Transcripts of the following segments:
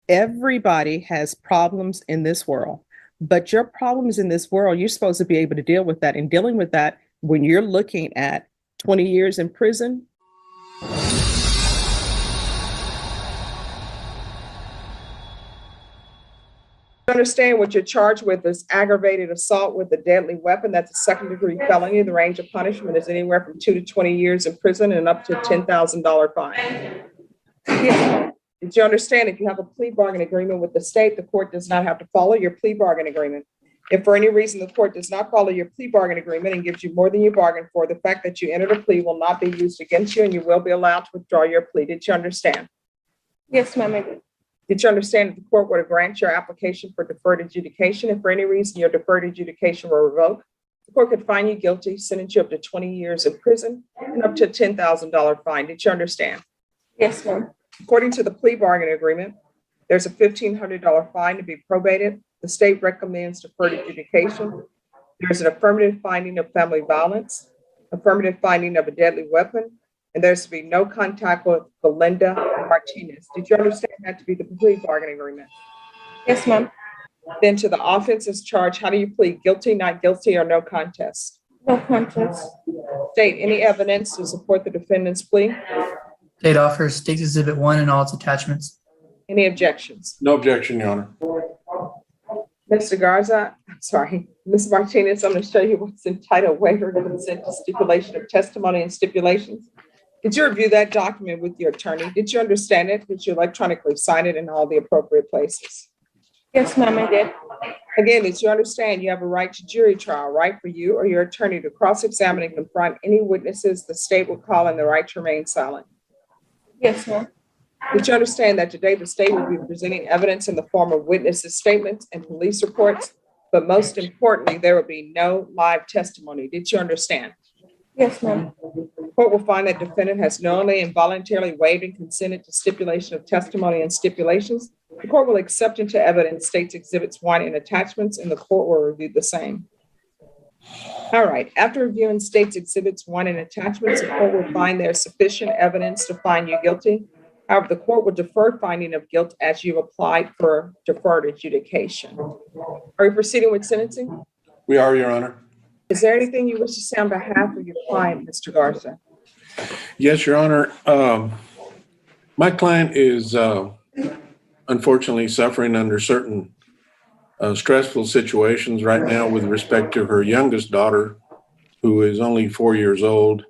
Everybody has problems in this world, but your problems in this world, you're supposed to be able to deal with that. And dealing with that when you're looking at 20 years in prison. Understand what you're charged with is aggravated assault with a deadly weapon. That's a second-degree felony. The range of punishment is anywhere from 2 to 20 years in prison and up to a $10,000 fine. Yeah. Did you understand if you have a plea bargain agreement with the state, the court does not have to follow your plea bargain agreement? If for any reason the court does not follow your plea bargain agreement and gives you more than you bargained for, the fact that you entered a plea will not be used against you and you will be allowed to withdraw your plea. Did you understand? Yes, ma'am, I did. Did you understand that the court were to grant your application for deferred adjudication? If for any reason your deferred adjudication were revoked, the court could find you guilty, sentence you up to 20 years in prison, and up to a $10,000 fine. Did you understand? Yes, ma'am. According to the plea bargain agreement, there's a $1,500 fine to be probated. The state recommends deferred adjudication. There's an affirmative finding of family violence, affirmative finding of a deadly weapon, and there's to be no contact with Belinda Martinez. Did you understand that to be the plea bargain agreement? Yes, ma'am. Then to the offenses charged, how do you plead? Guilty, not guilty, or no contest? No contest. State, any evidence to support the defendant's plea? State offers State Exhibit 1 and all its attachments. Any objections? No objection, Your Honor. Mr. Garza, I'm sorry, Ms. Martinez, I'm going to show you what's entitled waiver to consent to stipulation of testimony and stipulations. Did you review that document with your attorney? Did you understand it? Did you electronically sign it in all the appropriate places? Yes, ma'am, I did. Again, did you understand you have a right to jury trial, right for you or your attorney to cross-examine and confront any witnesses the state will call and the right to remain silent? Yes, ma'am. Did you understand that today the state will be presenting evidence in the form of witnesses' statements and police reports, but most importantly, there will be no live testimony? Did you understand? Yes, ma'am. The court will find that defendant has knowingly and voluntarily waived and consented to stipulation of testimony and stipulations. The court will accept into evidence State's Exhibits 1 and attachments, and the court will review the same. All right. After reviewing State's Exhibits 1 and attachments, the court will find there is sufficient evidence to find you guilty. However, the court will defer finding of guilt as you applied for deferred adjudication. Are you proceeding with sentencing? We are, Your Honor. Is there anything you wish to say on behalf of your client, Mr. Garza? Yes, Your Honor. My client is unfortunately suffering under certain stressful situations right now with respect to her youngest daughter, who is only 4 years old.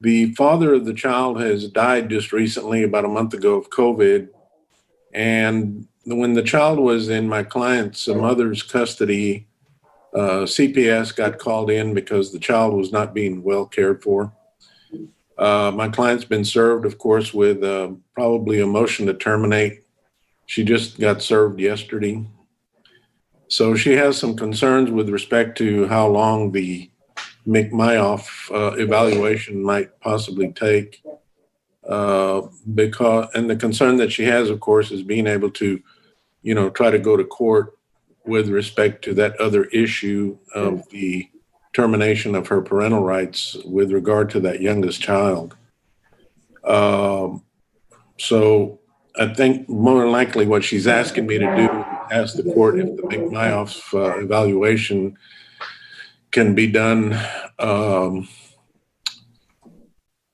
The father of the child has died just recently, about a month ago, of COVID. And when the child was in my client's mother's custody, CPS got called in because the child was not being well cared for. My client's been served, of course, with probably a motion to terminate. She just got served yesterday. So she has some concerns with respect to how long the McMyoff evaluation might possibly take. And the concern that she has, of course, is being able to, try to go to court with respect to that other issue of the termination of her parental rights with regard to that youngest child. So I think more than likely what she's asking me to do is ask the court if the McMyoff evaluation can be done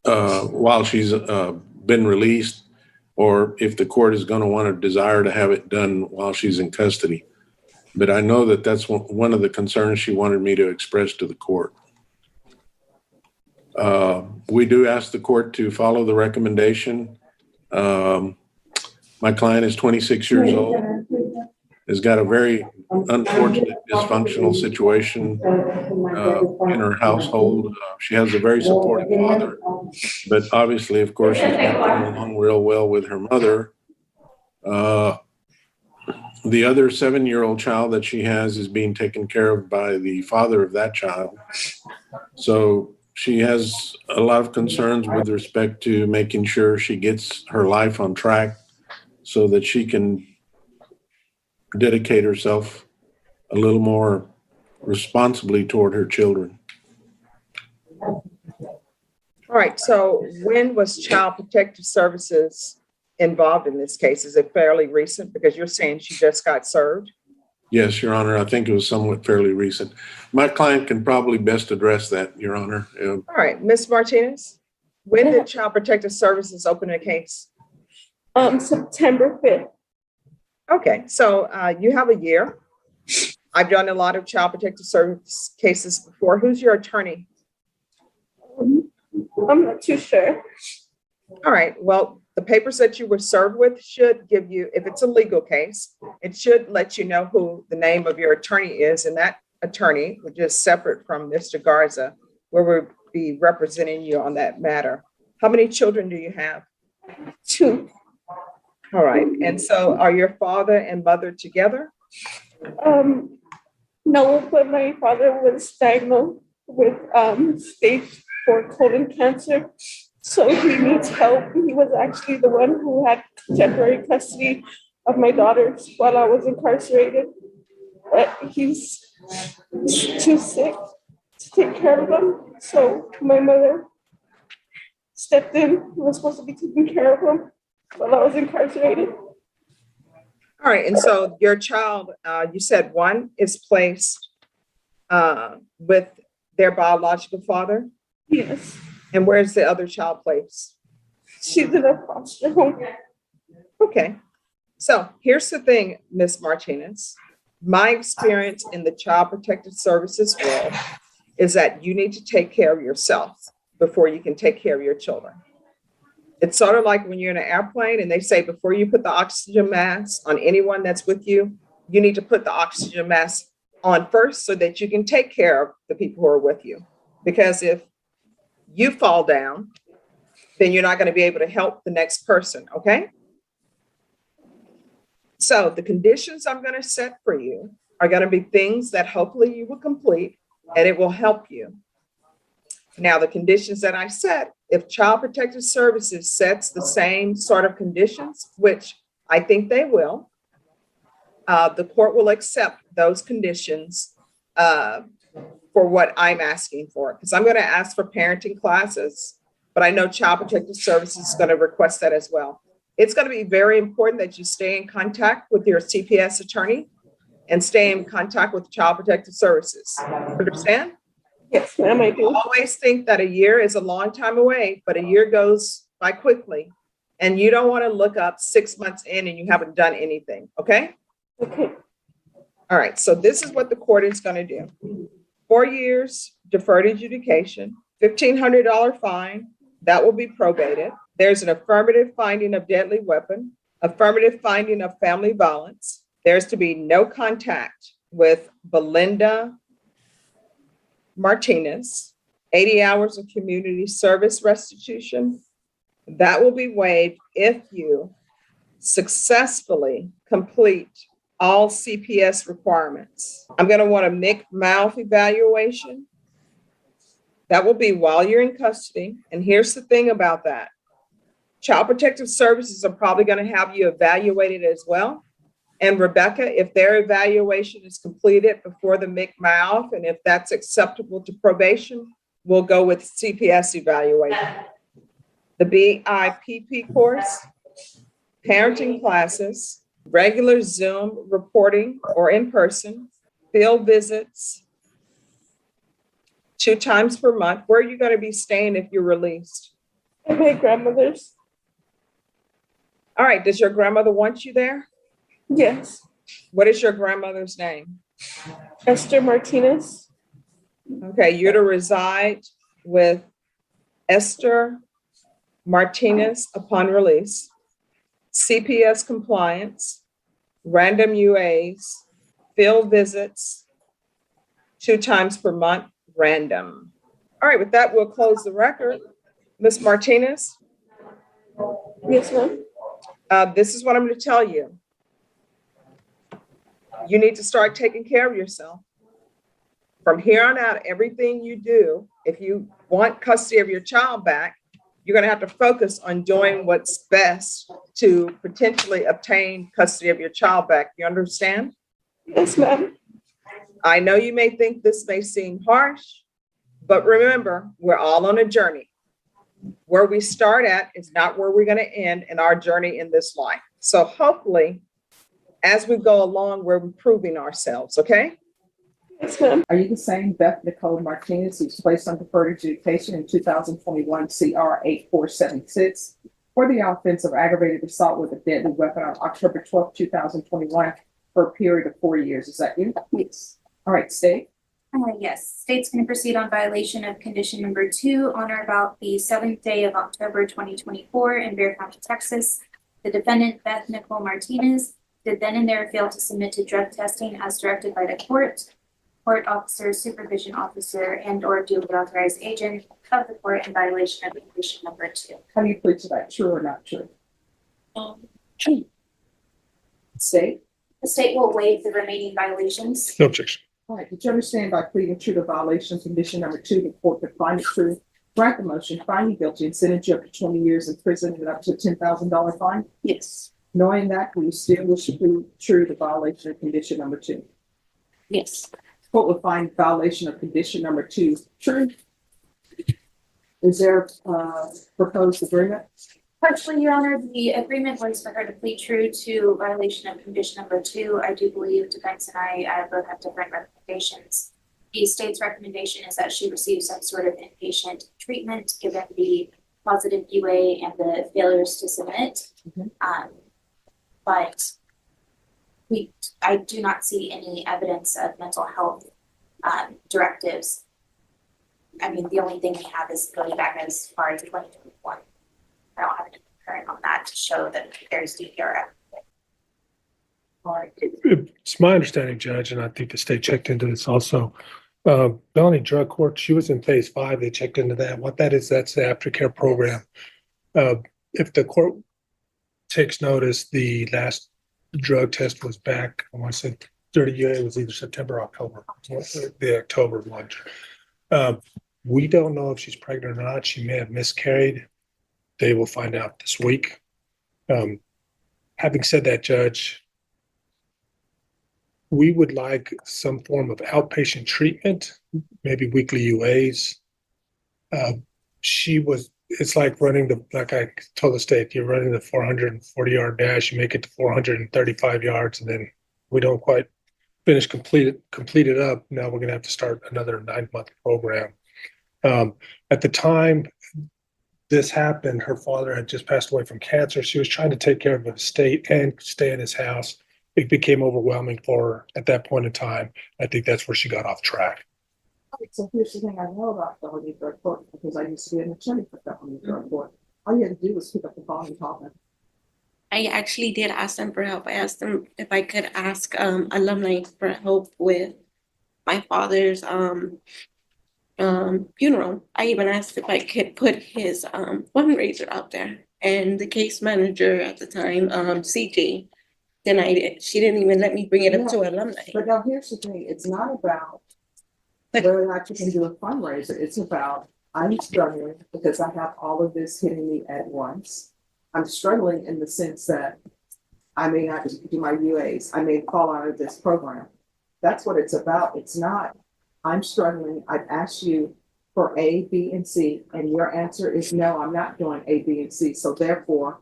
while she's been released, or if the court is going to want to desire to have it done while she's in custody. But I know that that's one of the concerns she wanted me to express to the court. We do ask the court to follow the recommendation. My client is 26 years old, has got a very unfortunate dysfunctional situation in her household. She has a very supportive father, but obviously, of course, she's not getting along real well with her mother. The other 7-year-old child that she has is being taken care of by the father of that child. So she has a lot of concerns with respect to making sure she gets her life on track so that she can dedicate herself a little more responsibly toward her children. All right. So when was Child Protective Services involved in this case? Is it fairly recent? Because you're saying she just got served. Yes, Your Honor. I think it was somewhat fairly recent. My client can probably best address that, Your Honor. All right, Ms. Martinez, when did Child Protective Services open a case? September 5th. Okay, so you have a year. I've done a lot of Child Protective Service cases before. Who's your attorney? I'm not too sure. All right, well, the papers that you were served with should give you, if it's a legal case, it should let you know who the name of your attorney is. And that attorney, which is separate from Mr. Garza, will be representing you on that matter. How many children do you have? 2. All right, and so are your father and mother together? No, but my father was diagnosed with stage 4 colon cancer. So he needs help. He was actually the one who had temporary custody of my daughters while I was incarcerated. But he's too sick to take care of them. So my mother stepped in. He was supposed to be taking care of him while I was incarcerated. All right, and so your child, you said one is placed with their biological father? Yes. And where's the other child placed? She's in a foster home. Okay, so here's the thing, Ms. Martinez. My experience in the Child Protective Services world is that you need to take care of yourself before you can take care of your children. It's sort of like when you're in an airplane and they say before you put the oxygen mask on anyone that's with you, you need to put the oxygen mask on first so that you can take care of the people who are with you. Because if you fall down, then you're not going to be able to help the next person, okay? So the conditions I'm going to set for you are going to be things that hopefully you will complete and it will help you. Now, the conditions that I set, if Child Protective Services sets the same sort of conditions, which I think they will, the court will accept those conditions for what I'm asking for, because I'm going to ask for parenting classes, but I know Child Protective Services is going to request that as well. It's going to be very important that you stay in contact with your CPS attorney and stay in contact with Child Protective Services. Understand? Yes, ma'am, I do. I always think that a year is a long time away, but a year goes by quickly. And you don't want to look up 6 months in and you haven't done anything, okay? Okay. All right, so this is what the court is going to do. 4 years, deferred adjudication, $1,500 fine, that will be probated. There's an affirmative finding of deadly weapon, affirmative finding of family violence. There's to be no contact with Belinda Martinez, 80 hours of community service restitution. That will be waived if you successfully complete all CPS requirements. I'm going to want a mouth evaluation. That will be while you're in custody. And here's the thing about that. Child Protective Services are probably going to have you evaluated as well. And Rebecca, if their evaluation is completed before the mouth, and if that's acceptable to probation, we'll go with CPS evaluation. The BIPP course, parenting classes, regular Zoom reporting or in person, field visits, 2 times per month. Where are you going to be staying if you're released? At my grandmother's. All right, does your grandmother want you there? Yes. What is your grandmother's name? Esther Martinez. Okay, you're to reside with Esther Martinez upon release, CPS compliance, random UAs, field visits, 2 times per month, random. All right, with that, we'll close the record. Ms. Martinez, Yes, ma'am. this is what I'm going to tell you. You need to start taking care of yourself. From here on out, everything you do, if you want custody of your child back, you're going to have to focus on doing what's best to potentially obtain custody of your child back. You understand? Yes, ma'am. I know you may think this may seem harsh, but remember, we're all on a journey. where we start at is not where we're going to end in our journey in this life. So hopefully, as we go along, we're improving ourselves, okay? Yes, ma'am. Are you the same Beth Nicole Martinez who was placed on deferred adjudication in 2021 CR 8476 for the offense of aggravated assault with a deadly weapon on October 12, 2021 for a period of 4 years? Is that you? Yes. All right, state. Yes, state's going to proceed on violation of condition number 2 on or about the 7th day of October 2024 in Bexar County, Texas. The defendant, Beth Nicole Martinez, did then and there fail to submit to drug testing as directed by the court officer, supervision officer, and or duly authorized agent of the court in violation of condition number 2. How do you plead to that? True or not true? True. State. The state will waive the remaining violations. No objection. All right, did you understand by pleading true to violation of condition number 2, the court could find it true, grant the motion, find you guilty, and sentence you up to 20 years in prison and up to a $10,000 fine? Yes. Knowing that, will you still wish to plead true to violation of condition number 2? Yes. Court will find violation of condition number 2 true. Is there proposed agreement? Partially, Your Honor, the agreement was for her to plead true to violation of condition number 2. I do believe defense and I both have different recommendations. The state's recommendation is that she receive some sort of inpatient treatment given the positive UA and the failures to submit. But I do not see any evidence of mental health directives. I mean, the only thing we have is going back as far as 2021. I don't have any current on that to show that there's DPRF. All right. It's my understanding, Judge, and I think the state checked into this also. Felony drug court, she was in phase 5. They checked into that. What that is, that's the aftercare program. If the court takes notice, the last drug test was back, I want to say 30 UA was either September or October, the October one. We don't know if she's pregnant or not. She may have miscarried. They will find out this week. Having said that, Judge, we would like some form of outpatient treatment, maybe weekly UAs. It's like like I told the state, you're running the 440-yard dash, you make it to 435 yards, and then we don't quite complete it up. Now we're going to have to start another 9-month program. At the time this happened, her father had just passed away from cancer. She was trying to take care of the estate and stay in his house. It became overwhelming for her at that point in time. I think that's where she got off track. So here's the thing I know about felony drug court, because I used to be an attorney for felony drug court. All you had to do was pick up the phone and call them. I actually did ask them for help. I asked them if I could ask alumni for help with my father's funeral. I even asked if I could put his fundraiser out there. And the case manager at the time, CJ, denied it. She didn't even let me bring it up to alumni. But now here's the thing, it's not about whether or not you can do a fundraiser. It's about, I'm struggling because I have all of this hitting me at once. I'm struggling in the sense that I may not do my UAs. I may fall out of this program. That's what it's about. It's not, I'm struggling. I've asked you for A, B, and C, and your answer is no, I'm not doing A, B, and C. So therefore,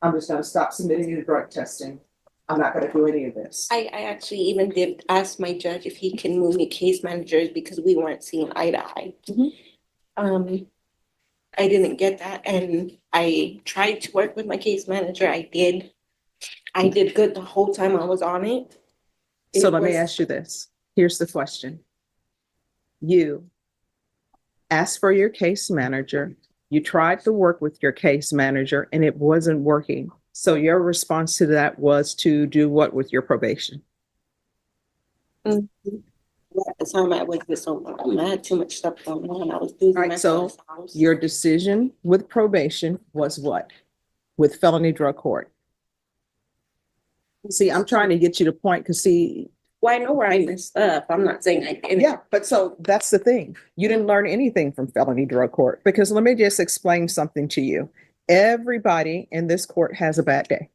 I'm just going to stop submitting you to drug testing. I'm not going to do any of this. I actually even did ask my judge if he can move me case managers because we weren't seeing eye to eye. I didn't get that, and I tried to work with my case manager. I did good the whole time I was on it. So let me ask you this. Here's the question. You asked for your case manager. You tried to work with your case manager and it wasn't working. So your response to that was to do what with your probation? At the time I was with someone, I had too much stuff going on. I was losing All right, so your decision with probation was what? With felony drug court? See, I'm trying to get you to point, because see. Well, I know where I messed up. I'm not saying I didn't. Yeah, but so that's the thing. You didn't learn anything from felony drug court, because let me just explain something to you. Everybody in this court has a bad day.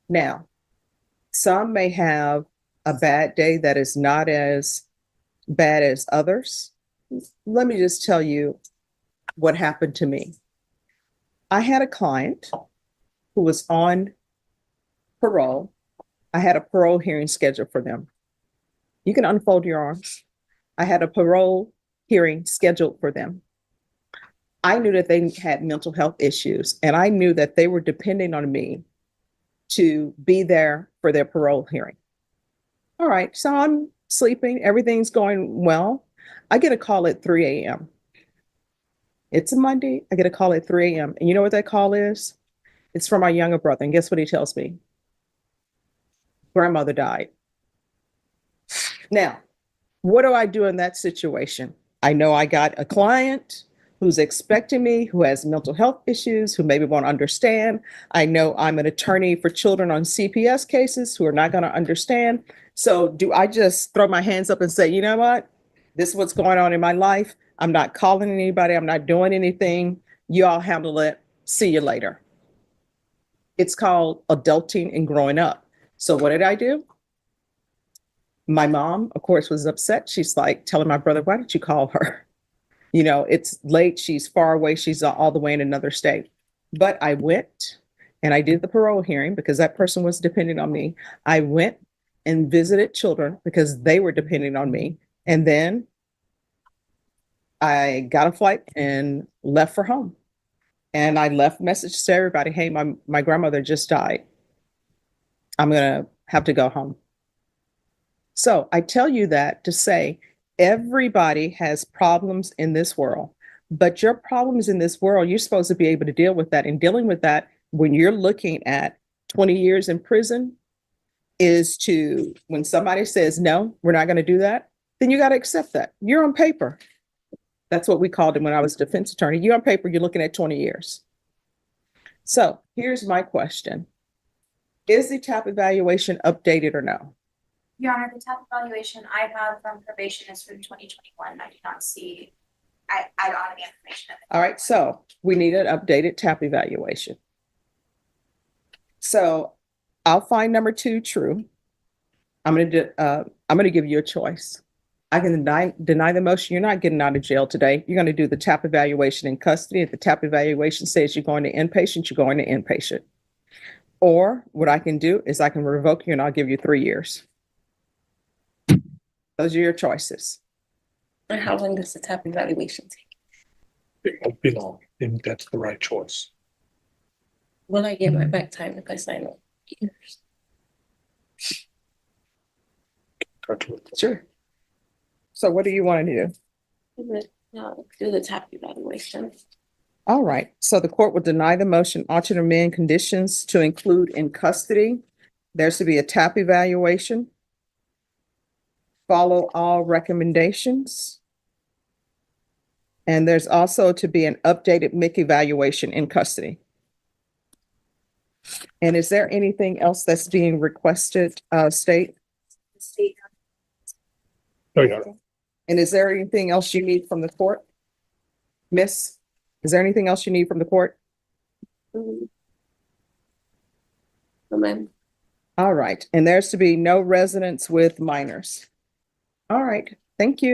Now, some may have a bad day that is not as bad as others. Let me just tell you, what happened to me. I had a client who was on parole. I had a parole hearing scheduled for them. You can unfold your arms. I had a parole hearing scheduled for them. I knew that they had mental health issues, and I knew that they were depending on me to be there for their parole hearing. All right, so I'm sleeping, everything's going well. I get a call at 3 a.m. It's a Monday, I get a call at 3 a.m. And you know what that call is? It's from my younger brother. And guess what he tells me? Grandmother died. Now, what do I do in that situation? I know I got a client who's expecting me, who has mental health issues, who maybe won't understand. I know I'm an attorney for children on CPS cases who are not going to understand. So do I just throw my hands up and say, you know what? This is what's going on in my life. I'm not calling anybody. I'm not doing anything. You all handle it. See you later. It's called adulting and growing up. So what did I do? My mom, of course, was upset. She's like telling my brother, why didn't you call her? You know, it's late. She's far away. She's all the way in another state. But I went and I did the parole hearing because that person was depending on me. I went and visited children because they were depending on me. And then I got a flight and left for home. And I left messages to everybody, hey, my grandmother just died. I'm going to have to go home. So I tell you that to say everybody has problems in this world, but your problems in this world, you're supposed to be able to deal with that. And dealing with that when you're looking at 20 years in prison is to, when somebody says, no, we're not going to do that, then you got to accept that. You're on paper. That's what we called it when I was a defense attorney. You're on paper, you're looking at 20 years. So here's my question. Is the TAP evaluation updated or no? Your Honor, the TAP evaluation I have from probation is from 2021. I do not see, I don't have any information of it. All right, so we need an updated TAP evaluation. So I'll find number 2 true. I'm going to give you a choice. I can deny the motion. You're not getting out of jail today. You're going to do the TAP evaluation in custody. If the TAP evaluation says you're going to inpatient, you're going to inpatient. Or what I can do is I can revoke you and I'll give you 3 years. Those are your choices. And how long does the TAP evaluation take? It won't be long, and that's the right choice. Will I get my back time if I sign up? Sure. So what do you want to do? Do the TAP evaluation. All right. So the court will deny the motion, alternate amend conditions to include in custody. There's to be a TAP evaluation. Follow all recommendations. And there's also to be an updated MIC evaluation in custody. And is there anything else that's being requested, State? State. Oh, yeah. And is there anything else you need from the court? Miss, is there anything else you need from the court? Amen. All right. And there's to be no residents with minors. All right. Thank you.